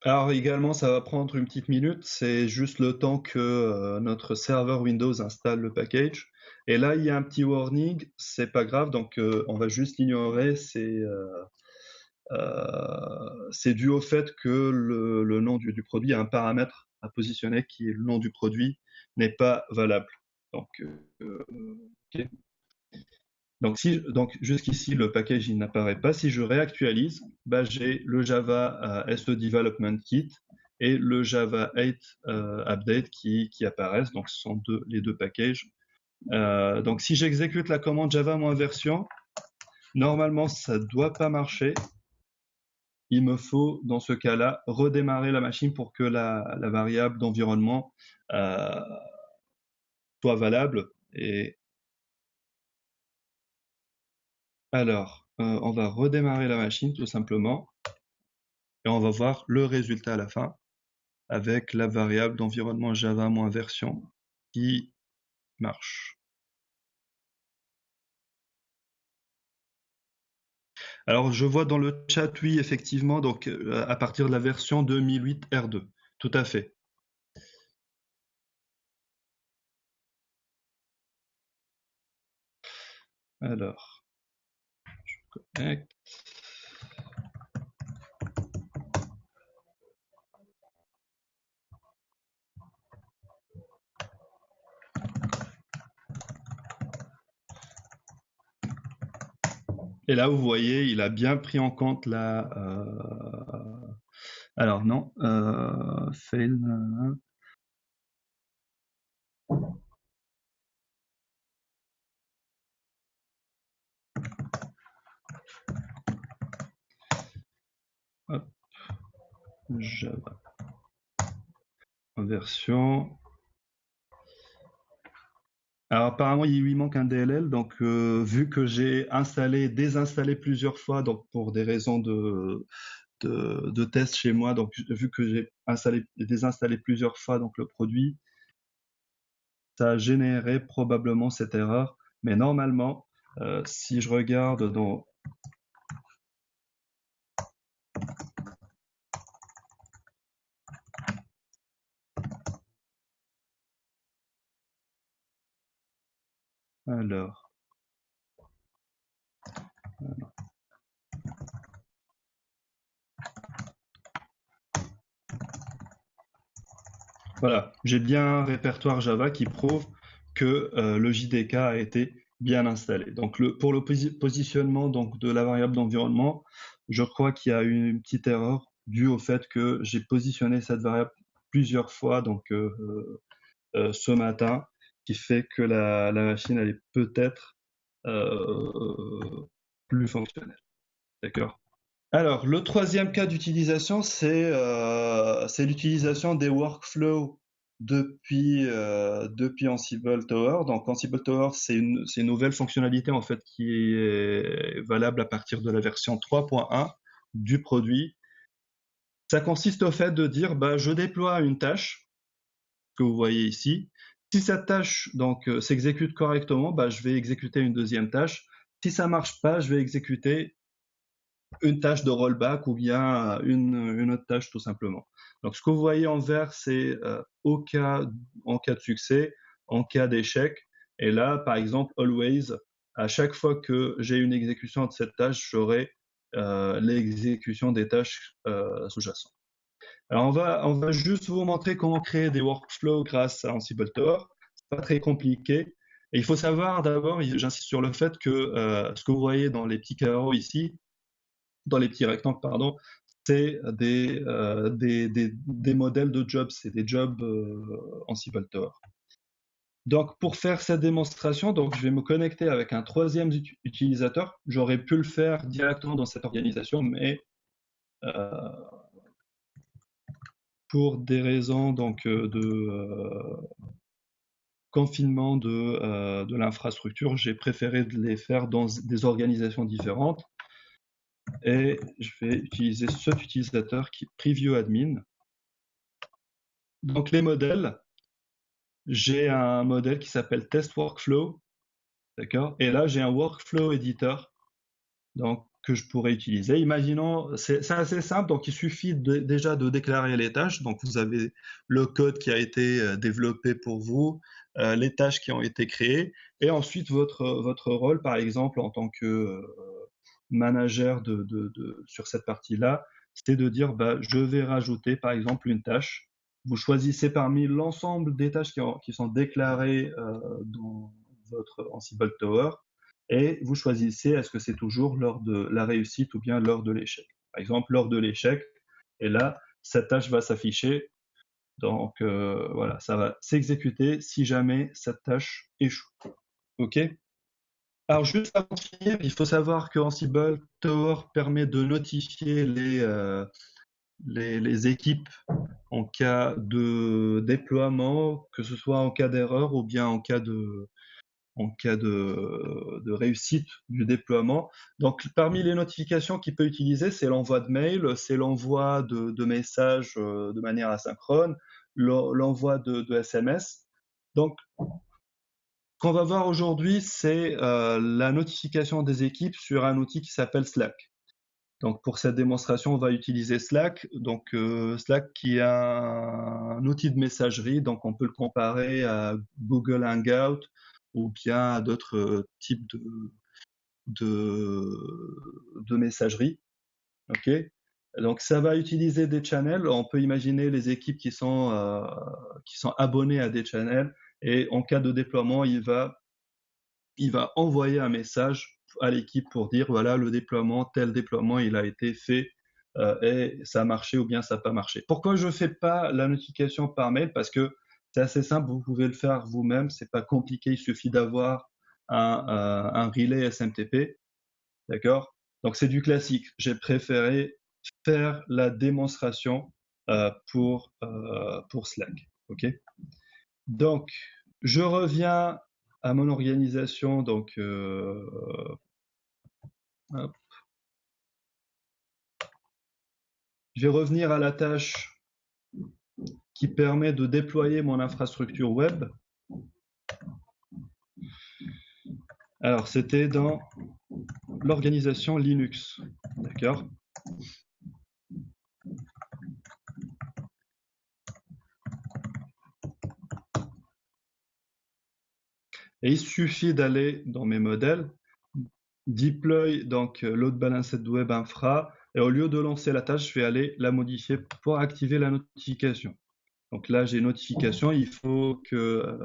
Alors également, ça va prendre une petite minute, c'est juste le temps que notre serveur Windows installe le package. Et là, il y a un petit warning, c'est pas grave, donc on va juste l'ignorer. C'est dû au fait que le nom du produit a un paramètre à positionner qui est le nom du produit n'est pas valable. Donc, ok. Donc jusqu'ici, le package il n'apparaît pas. Si je réactualise, bah, j'ai le Java SE Development Kit et le Java 8 Update qui apparaissent. Donc ce sont les deux packages. Donc si j'exécute la commande Java-version, normalement ça ne doit pas marcher. Il me faut dans ce cas-là redémarrer la machine pour que la variable d'environnement soit valable. Et alors, on va redémarrer la machine tout simplement. Et on va voir le résultat à la fin avec la variable d'environnement Java-version qui marche. Alors je vois dans le chat, oui, effectivement, donc à partir de la version 2008 R2, tout à fait. Alors, je connecte. Et là, vous voyez, il a bien pris en compte la... Alors non, fail... Hop, Java. Version... Alors apparemment il lui manque un DLL, donc vu que j'ai installé, désinstallé plusieurs fois, donc pour des raisons de test chez moi, donc vu que j'ai installé et désinstallé plusieurs fois donc le produit, ça a généré probablement cette erreur. Mais normalement, si je regarde dans alors voilà, j'ai bien un répertoire Java qui prouve que le JDK a été bien installé. Donc pour le positionnement donc de la variable d'environnement, je crois qu'il y a une petite erreur due au fait que j'ai positionné cette variable plusieurs fois donc ce matin, qui fait que la machine elle est peut-être plus fonctionnelle. D'accord. Alors, le troisième cas d'utilisation, c'est l'utilisation des workflows depuis Ansible Tower. Donc, Ansible Tower, c'est une nouvelle fonctionnalité en fait qui est valable à partir de la version 3.1 du produit. Ça consiste au fait de dire, bah, je déploie une tâche que vous voyez ici. Si cette tâche donc s'exécute correctement, bah, je vais exécuter une deuxième tâche. Si ça marche pas, je vais exécuter une tâche de rollback ou bien une autre tâche tout simplement. Donc ce que vous voyez en vert, c'est en cas de succès, en cas d'échec. Et là, par exemple, always, à chaque fois que j'ai une exécution de cette tâche, j'aurai l'exécution des tâches sous-jacentes. Alors on va juste vous montrer comment créer des workflows grâce à Ansible Tower. C'est pas très compliqué. Et il faut savoir d'abord, j'insiste sur le fait que ce que vous voyez dans les petits carreaux ici, dans les petits rectangles, pardon, c'est des modèles de jobs, c'est des jobs Ansible Tower. Donc pour faire cette démonstration, donc je vais me connecter avec un troisième utilisateur. J'aurais pu le faire directement dans cette organisation, mais pour des raisons donc de confinement de l'infrastructure, j'ai préféré de les faire dans des organisations différentes. Et je vais utiliser cet utilisateur qui est Preview Admin. Donc les modèles, j'ai un modèle qui s'appelle Test Workflow D'accord? Et là, j'ai un workflow editor donc, que je pourrais utiliser. Imaginons, c'est assez simple, donc il suffit déjà de déclarer les tâches. Donc, vous avez le code qui a été développé pour vous, les tâches qui ont été créées, et ensuite votre rôle, par exemple, en tant que manager sur cette partie-là, c'est de dire, bah, je vais rajouter, par exemple, une tâche. Vous choisissez parmi l'ensemble des tâches qui sont déclarées dans votre Ansible Tower et vous choisissez est-ce que c'est toujours lors de la réussite ou bien lors de l'échec. Par exemple, lors de l'échec, et là, cette tâche va s'afficher. Donc voilà, ça va s'exécuter si jamais cette tâche échoue. OK? Alors juste avant de finir, il faut savoir que Ansible Tower permet de notifier les équipes en cas de déploiement, que ce soit en cas d'erreur ou bien en cas de réussite du déploiement. Donc, parmi les notifications qu'il peut utiliser, c'est l'envoi de mails, c'est l'envoi de messages de manière asynchrone, l'envoi de SMS. Donc, ce qu'on va voir aujourd'hui, c'est la notification des équipes sur un outil qui s'appelle Slack. Donc, pour cette démonstration, on va utiliser Slack. Donc, Slack qui est un outil de messagerie. Donc, on peut le comparer à Google Hangout ou bien à d'autres types de messagerie. OK? Donc, ça va utiliser des channels. On peut imaginer les équipes qui sont abonnées à des channels. Et en cas de déploiement, il va envoyer un message à l'équipe pour dire voilà le déploiement, tel déploiement il a été fait et ça a marché ou bien ça n'a pas marché. Pourquoi je ne fais pas la notification par mail? Parce que c'est assez simple, vous pouvez le faire vous-même, c'est pas compliqué, il suffit d'avoir un relais SMTP, d'accord? Donc c'est du classique. J'ai préféré faire la démonstration pour Slack, ok? Donc, je reviens à mon organisation. Donc, hop. Je vais revenir à la tâche qui permet de déployer mon infrastructure web. Alors, c'était dans l'organisation Linux, d'accord? Et il suffit d'aller dans mes modèles, deploy donc load balanced web infra, et au lieu de lancer la tâche, je vais aller la modifier pour activer la notification. Donc là, j'ai notification. Il faut que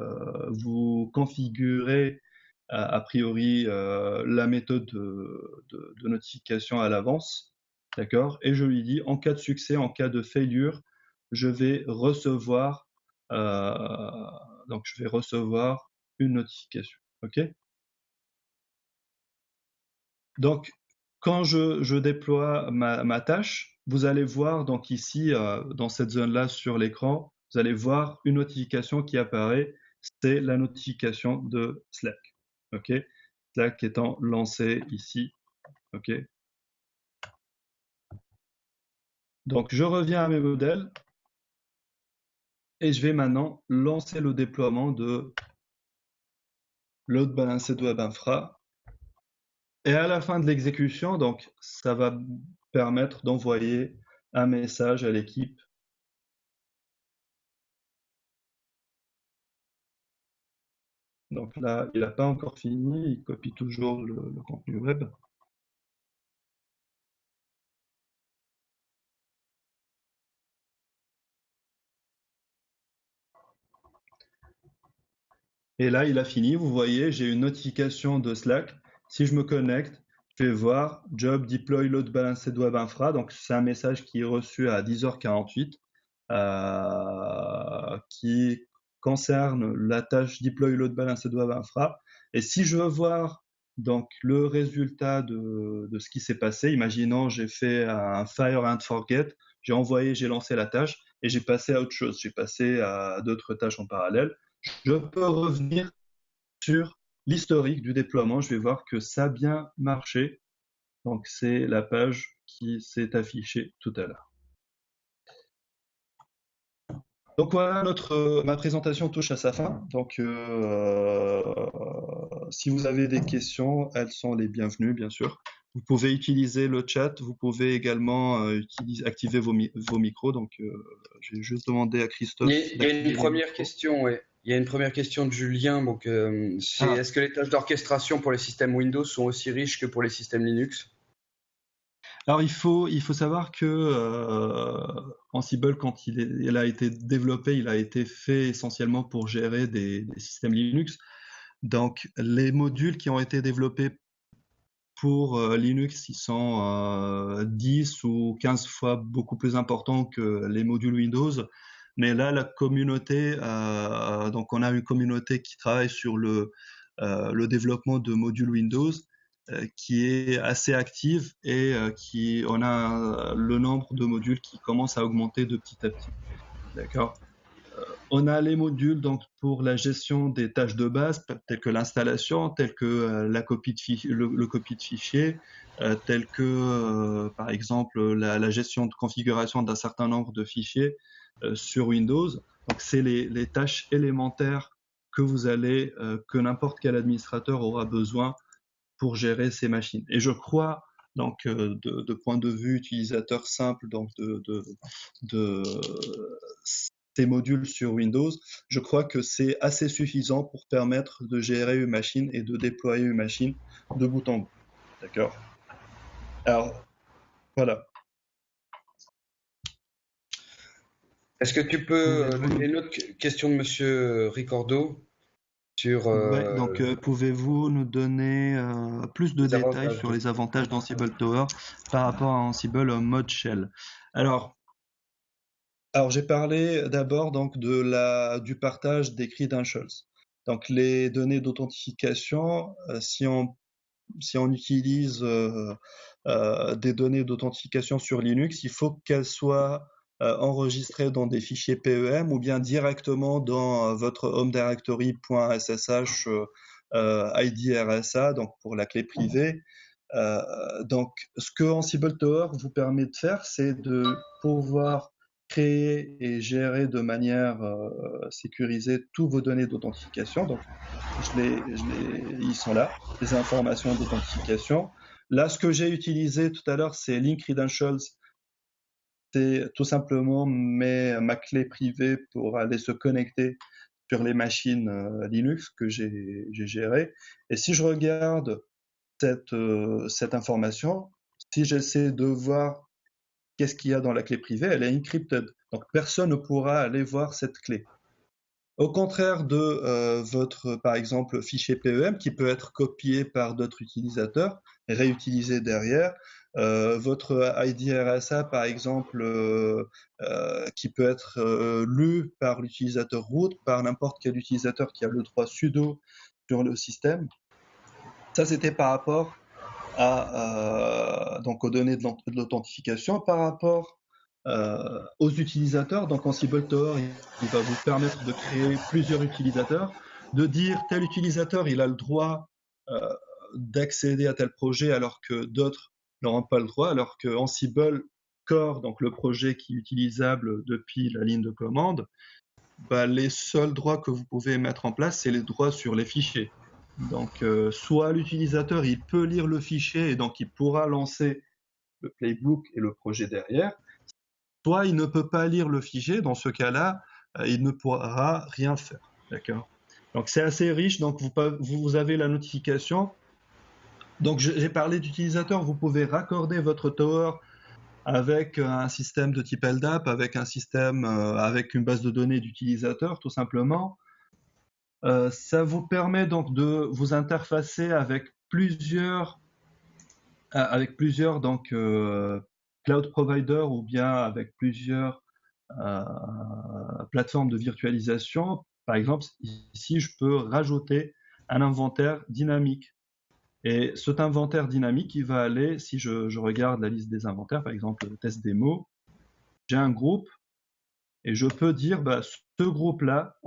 vous configurez a priori la méthode de notification à l'avance, d'accord? Et je lui dis en cas de succès, en cas de failure, je vais recevoir donc je vais recevoir une notification, ok? Donc quand je déploie ma tâche, vous allez voir donc ici dans cette zone-là sur l'écran, vous allez voir une notification qui apparaît, c'est la notification de Slack, ok? Slack étant lancé ici, ok? Donc je reviens à mes modèles et je vais maintenant lancer le déploiement de load balanced web infra. Et à la fin de l'exécution, donc ça va permettre d'envoyer un message à l'équipe. Donc là, il n'a pas encore fini, il copie toujours le contenu web. Et là, il a fini. Vous voyez, j'ai une notification de Slack. Si je me connecte, je vais voir Job Deploy Load Balanced Web Infra. Donc, c'est un message qui est reçu à 10h48 qui concerne la tâche Deploy Load Balanced Web Infra. Et si je veux voir donc le résultat de ce qui s'est passé, imaginons j'ai fait un Fire and Forget, j'ai envoyé, j'ai lancé la tâche et j'ai passé à autre chose. J'ai passé à d'autres tâches en parallèle. Je peux revenir sur l'historique du déploiement. Je vais voir que ça a bien marché. Donc, c'est la page qui s'est affichée tout à l'heure. Donc voilà, ma présentation touche à sa fin. Donc si vous avez des questions, elles sont les bienvenues, bien sûr. Vous pouvez utiliser le chat, vous pouvez également activer vos micros. Donc, je vais juste demander à Christophe Il y a une d'activer les première micros. question, ouais. Il y a une première question de Julien. Donc, c'est Ah, est-ce que les tâches d'orchestration pour les systèmes Windows sont aussi riches que pour les systèmes Linux? alors il faut savoir que Ansible, quand il a été développé, il a été fait essentiellement pour gérer des systèmes Linux. Donc, les modules qui ont été développés pour Linux, ils sont 10 ou 15 fois beaucoup plus importants que les modules Windows. Mais là, la communauté, donc on a une communauté qui travaille sur le développement de modules Windows, qui est assez active et on a le nombre de modules qui commence à augmenter de petit à petit. D'accord? On a les modules donc pour la gestion des tâches de base, telles que l'installation, telles que la copie de le copie de fichier, telles que par exemple la gestion de configuration d'un certain nombre de fichiers sur Windows. Donc c'est les tâches élémentaires que que n'importe quel administrateur aura besoin pour gérer ces machines. Et je crois donc de point de vue utilisateur simple donc de ces modules sur Windows, je crois que c'est assez suffisant pour permettre de gérer une machine et de déployer une machine de bout en bout. D'accord? Alors, voilà. Est-ce que tu peux Pouvez-vous nous... donner une autre question de Monsieur Ricordo sur Ouais, donc pouvez-vous nous donner plus de les détails avantages sur de... les avantages d'Ansible Tower par rapport à Ansible mode shell? Alors, alors j'ai parlé d'abord donc du partage des credentials. Donc les données d'authentification, si on utilise des données d'authentification sur Linux, il faut qu'elles soient enregistrées dans des fichiers PEM ou bien directement dans votre home directory.ssh ID RSA, donc pour la clé privée. Donc, ce que Ansible Tower vous permet de faire, c'est de pouvoir créer et gérer de manière sécurisée tous vos données d'authentification. Donc, ils sont là, les informations d'authentification. Là, ce que j'ai utilisé tout à l'heure, c'est Link Credentials. C'est tout simplement ma clé privée pour aller se connecter sur les machines Linux que j'ai gérées. Et si je regarde cette information, si j'essaie de voir qu'est-ce qu'il y a dans la clé privée, elle est encrypted. Donc personne ne pourra aller voir cette clé. Au contraire de votre, par exemple, fichier PEM qui peut être copié par d'autres utilisateurs et réutilisé derrière, votre ID RSA, par exemple, qui peut être lu par l'utilisateur root, par n'importe quel utilisateur qui a le droit sudo sur le système. Ça, c'était par rapport donc aux données de l'authentification par rapport aux utilisateurs. Donc Ansible Tower, il va vous permettre de créer plusieurs utilisateurs, de dire tel utilisateur, il a le droit d'accéder à tel projet alors que d'autres n'auront pas le droit, alors que Ansible Core, donc le projet qui est utilisable depuis la ligne de commande, bah, les seuls droits que vous pouvez mettre en place, c'est les droits sur les fichiers. Donc, soit l'utilisateur, il peut lire le fichier et donc il pourra lancer le playbook et le projet derrière, soit il ne peut pas lire le fichier. Dans ce cas-là, il ne pourra rien faire. D'accord? Donc, c'est assez riche. Donc, vous avez la notification. Donc, j'ai parlé d'utilisateur. Vous pouvez raccorder votre tower avec un système de type LDAP, avec un système, avec une base de données d'utilisateurs, tout simplement. Ça vous permet donc de vous interfacer avec plusieurs donc cloud providers ou bien avec plusieurs euh, plateformes de virtualisation. Par exemple, ici, je peux rajouter un inventaire dynamique. Et cet inventaire dynamique, il va aller, si je regarde la liste des inventaires, par exemple, le test démo, j'ai un groupe et je peux dire, bah, ce groupe-là,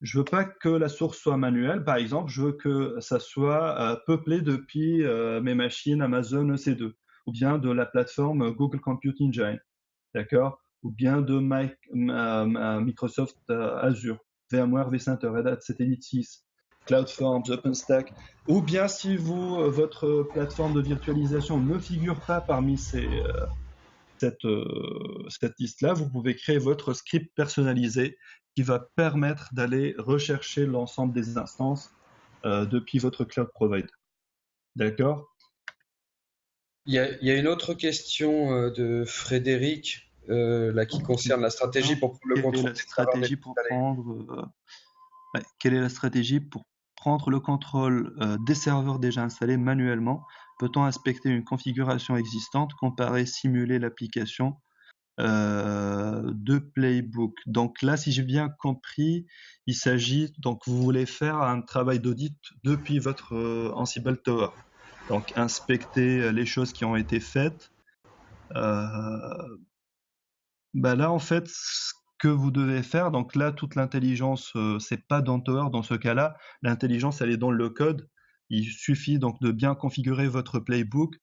je veux pas que la source soit manuelle, par exemple, je veux que ça soit peuplé depuis mes machines Amazon EC2, ou bien de la plateforme Google Compute Engine, d'accord, ou bien de Microsoft Azure, VMware vCenter, Red Hat Satellite 6. CloudForms, OpenStack, ou bien si votre plateforme de virtualisation ne figure pas parmi cette liste-là, vous pouvez créer votre script personnalisé qui va permettre d'aller rechercher l'ensemble des instances depuis votre cloud provider. D'accord? Il y a une autre question de Frédéric là, qui concerne la stratégie pour prendre le contrôle des serveurs déjà installés. Quelle est la stratégie pour prendre le contrôle des serveurs déjà installés manuellement? Peut-on inspecter une configuration existante, comparer, simuler l'application de Playbook? Donc là, si j'ai bien compris, il s'agit, donc vous voulez faire un travail d'audit depuis votre Ansible Tower. Donc inspecter les choses qui ont été faites. Là, en fait, ce que vous devez faire, donc là, toute l'intelligence, c'est pas dans Tower dans ce cas-là. L'intelligence, elle est dans le code. Il suffit donc de bien configurer votre playbook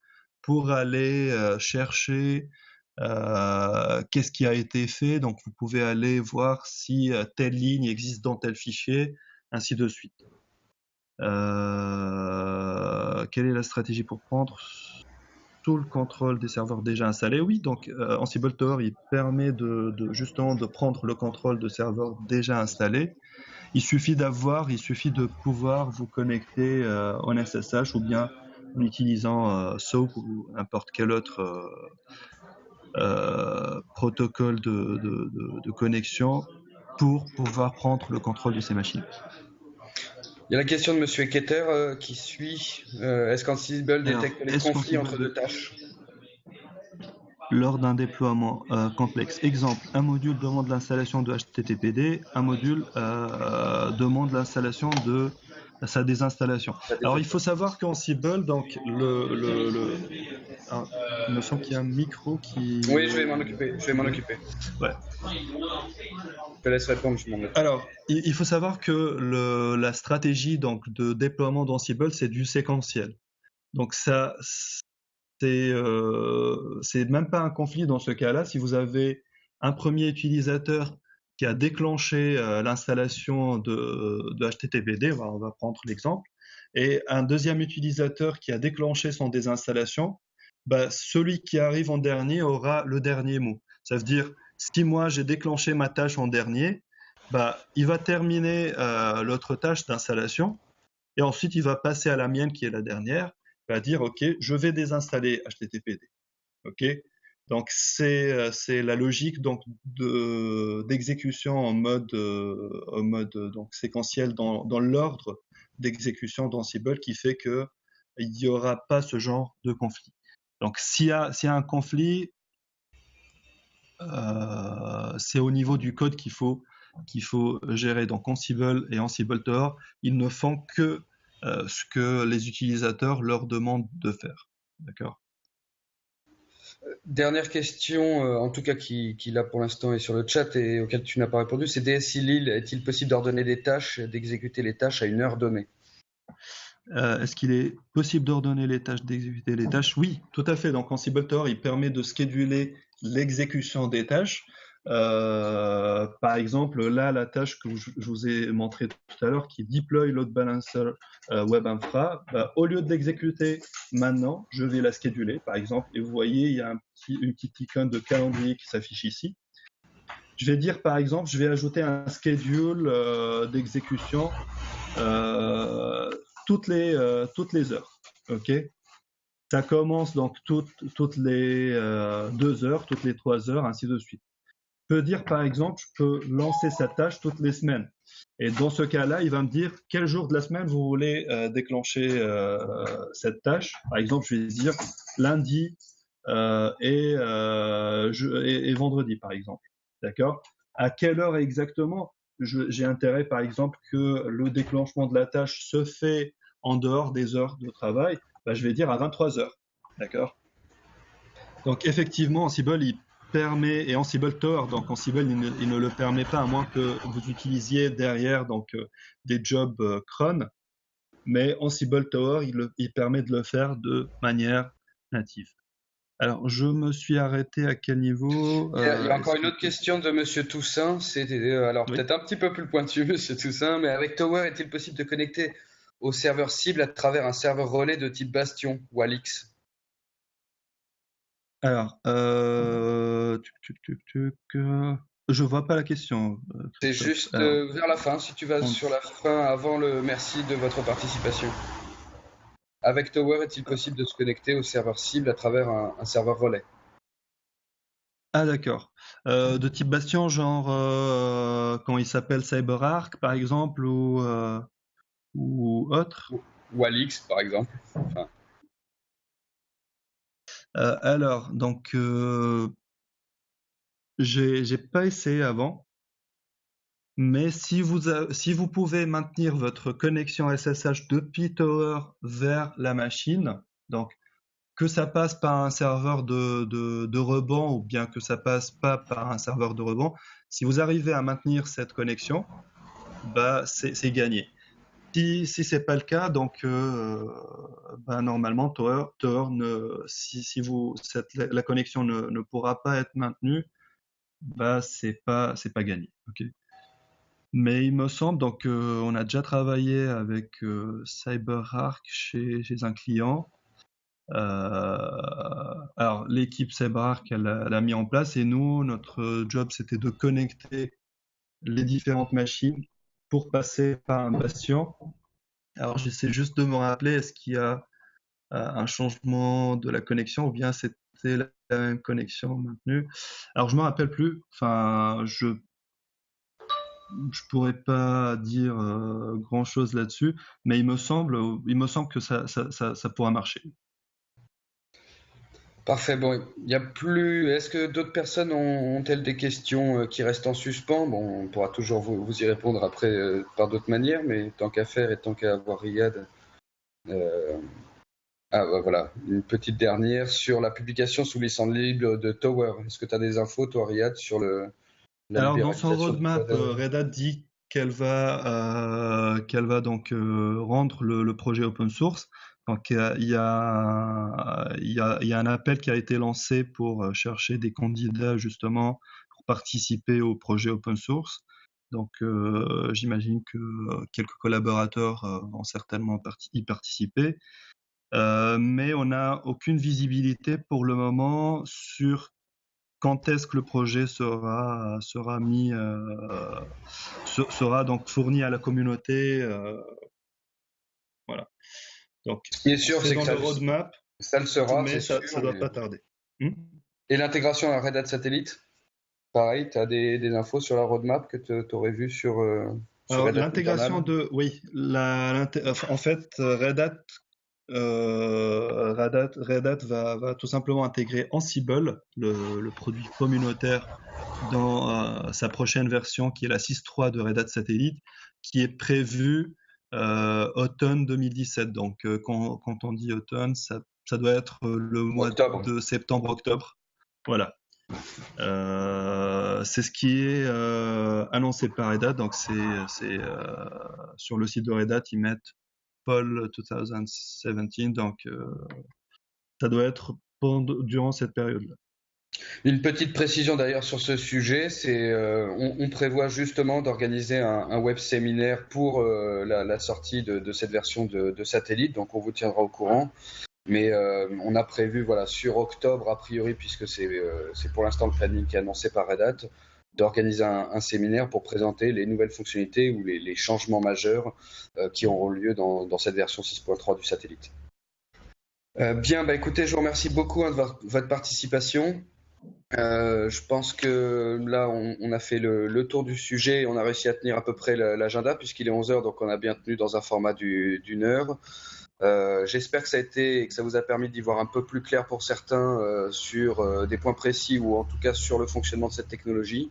pour aller chercher qu'est-ce qui a été fait. Donc, vous pouvez aller voir si telle ligne existe dans tel fichier, ainsi de suite. Quelle est la stratégie pour prendre tout le contrôle des serveurs déjà installés? Oui, donc Ansible Tower, il permet justement de prendre le contrôle de serveurs déjà installés. Il suffit de pouvoir vous connecter en SSH ou bien en utilisant SOAP ou n'importe quel autre protocole de connexion pour pouvoir prendre le contrôle de ces machines. Il y a la question de Monsieur Eketer qui suit. Est-ce qu'Ansible détecte les conflits entre deux tâches lors d'un déploiement complexe? Exemple, un module demande l'installation de HTTPD, un module demande l'installation de sa désinstallation. Alors, il faut savoir qu'Ansible, donc il me semble qu'il y a un micro qui... Oui, je vais m'en occuper. Ouais. Je te laisse répondre, je m'en occupe. Alors, il faut savoir que la stratégie donc de déploiement d'Ansible, c'est du séquentiel. Donc ça, c'est même pas un conflit dans ce cas-là. Si vous avez un premier utilisateur qui a déclenché l'installation de HTTPD, on va prendre l'exemple, et un deuxième utilisateur qui a déclenché son désinstallation, celui qui arrive en dernier aura le dernier mot. Ça veut dire, si moi j'ai déclenché ma tâche en dernier, il va terminer l'autre tâche d'installation, et ensuite il va passer à la mienne qui est la dernière, va dire ok, je vais désinstaller HTTPD. Ok, donc c'est la logique donc d'exécution en mode donc séquentiel dans l'ordre d'exécution d'Ansible qui fait que il n'y aura pas ce genre de conflit. Donc s'il y a un conflit, c'est au niveau du code qu'il faut gérer. Donc Ansible et Ansible Tower, ils ne font que ce que les utilisateurs leur demandent de faire. D'accord. Dernière question, en tout cas qui là pour l'instant est sur le chat et auquel tu n'as pas répondu, c'est DSI Lille, est-il possible d'ordonner des tâches, d'exécuter les tâches à une heure donnée? Est-ce qu'il est possible d'ordonner les tâches, d'exécuter les tâches? Oui, tout à fait. Donc Ansible Tower, il permet de scheduler l'exécution des tâches. Par exemple, là, la tâche que je vous ai montré tout à l'heure, qui est Deploy Load Balancer Web Infra, au lieu de l'exécuter maintenant, je vais la scheduler, par exemple, et vous voyez, il y a une petite icône de calendrier qui s'affiche ici. Je vais dire, par exemple, je vais ajouter un schedule d'exécution toutes les heures. Ok. Ça commence donc toutes les 2 heures, toutes les 3 heures, ainsi de suite. Je peux dire, par exemple, je peux lancer cette tâche toutes les semaines. Et dans ce cas-là, il va me dire quel jour de la semaine vous voulez déclencher cette tâche. Par exemple, je vais dire lundi et vendredi, par exemple. D'accord? À quelle heure exactement? J'ai intérêt, par exemple, que le déclenchement de la tâche se fait en dehors des heures de travail. Je vais dire à 23 heures. D'accord? Donc, effectivement, Ansible, il permet, et Ansible Tower, donc Ansible, il ne le permet pas, à moins que vous utilisiez derrière des jobs cron, mais Ansible Tower, il permet de le faire de manière native. Alors, je me suis arrêté à quel niveau? Il y a encore Est-ce une que autre question de Monsieur Toussaint. Alors oui. peut-être un petit peu plus pointu, Monsieur Toussaint, mais avec Tower, est-il possible de connecter au serveur cible à travers un serveur relais de type Bastion ou Alix? Alors, je vois pas la question, C'est Christophe. juste Alors, vers la fin, si tu vas on- sur la fin avant le merci de votre participation. Avec Tower, est-il possible de se connecter au serveur cible à travers un serveur relais? ah d'accord. De type Bastion, genre comment il s'appelle, CyberArk par exemple ou autre. Ou Alix, par exemple. Enfin, Alors, donc j'ai pas essayé avant, mais si vous pouvez maintenir votre connexion SSH depuis Tower vers la machine, donc que ça passe par un serveur de rebond ou bien que ça passe pas par un serveur de rebond, si vous arrivez à maintenir cette connexion, bah c'est gagné. Si c'est pas le cas, donc bah, normalement Tor ne, si vous la connexion ne pourra pas être maintenue, bah c'est pas gagné. Ok. Mais il me semble donc on a déjà travaillé avec CyberArk chez un client. Alors l'équipe CyberArk elle a mis en place et nous notre job c'était de connecter les différentes machines pour passer par un bastion. Alors j'essaie juste de me rappeler, est-ce qu'il y a un changement de la connexion ou bien c'était la même connexion maintenue? Alors je me rappelle plus. Enfin, je pourrais pas dire grand-chose là-dessus, mais il me semble que ça pourra marcher. parfait. Bon, il y a plus. Est-ce que d'autres personnes ont-elles des questions qui restent en suspens? Bon, on pourra toujours vous y répondre après par d'autres manières, mais tant qu'à faire et tant qu'à avoir Riyad. euh, voilà, une petite dernière sur la publication sous licence libre de Tower. Est-ce que tu as des infos, toi, Riyad, sur la Alors dans son libéralisation du roadmap, code? Red Hat dit qu'elle va donc rendre le projet open source. Donc il y a un appel qui a été lancé pour chercher des candidats justement pour participer au projet open source. Donc j'imagine que quelques collaborateurs vont certainement y participer. Mais on n'a aucune visibilité pour le moment sur quand est-ce que le projet sera mis sera donc fourni à la communauté. Voilà. Donc Ce qui est sûr, c'est c'est que dans le roadmap, ça le sera, mais c'est sûr. ça doit pas tarder. Hmm. Et l'intégration à Red Hat Satellite? Pareil, tu as des infos sur la roadmap que tu aurais vu sur Alors Red Hat l'intégration Internal? de oui, en fait Red Hat va tout simplement intégrer Ansible, le produit communautaire, dans sa prochaine version qui est la 6.3 de Red Hat Satellite, qui est prévue automne 2017. Donc quand on dit automne, ça doit être le mois Octobre. de septembre-octobre. Voilà. C'est ce qui est annoncé par Red Hat. Donc sur le site de Red Hat, ils mettent Fall 2017. Donc ça doit être durant cette période-là. Une petite précision d'ailleurs sur ce sujet, on prévoit justement d'organiser un web séminaire pour la sortie de cette version de satellite, donc on vous tiendra au courant. Mais on a prévu, voilà, sur octobre a priori, puisque c'est pour l'instant le planning qui est annoncé par Red Hat, d'organiser un séminaire pour présenter les nouvelles fonctionnalités ou les changements majeurs qui auront lieu dans cette version 6.3 du satellite. Bien, bah écoutez, je vous remercie beaucoup de votre participation. Je pense que là, on a fait le tour du sujet. On a réussi à tenir à peu près l'agenda puisqu'il est 11 heures, donc on a bien tenu dans un format d'une heure. J'espère que que ça vous a permis d'y voir un peu plus clair pour certains sur des points précis ou en tout cas sur le fonctionnement de cette technologie.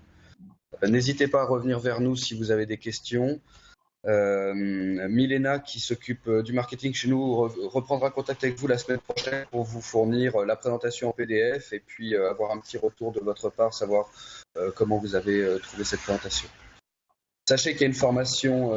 N'hésitez pas à revenir vers nous si vous avez des questions. Milena, qui s'occupe du marketing chez nous, reprendra contact avec vous la semaine prochaine pour vous fournir la présentation en PDF et puis avoir un petit retour de votre part, savoir comment vous avez trouvé cette présentation. Sachez qu'il y a une formation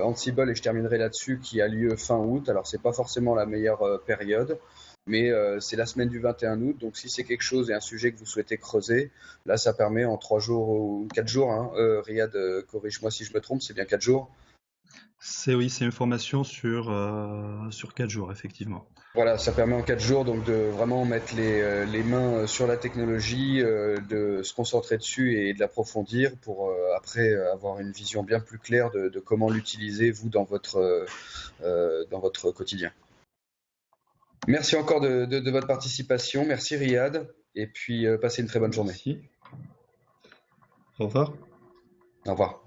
Ansible, et je terminerai là-dessus, qui a lieu fin août. Alors, c'est pas forcément la meilleure période, mais c'est la semaine du 21 août, donc si c'est quelque chose et un sujet que vous souhaitez creuser, là ça permet en 3 jours ou 4 jours, hein, Riyad, corrige-moi si je me trompe, c'est bien 4 jours. Oui, c'est une formation sur 4 jours, effectivement. Voilà, ça permet en 4 jours donc de vraiment mettre les mains sur la technologie, de se concentrer dessus et de l'approfondir pour après avoir une vision bien plus claire de comment l'utiliser vous dans votre quotidien. Merci encore de votre participation, merci Riyad, et puis passez une très bonne journée. Merci. Au revoir. Au revoir.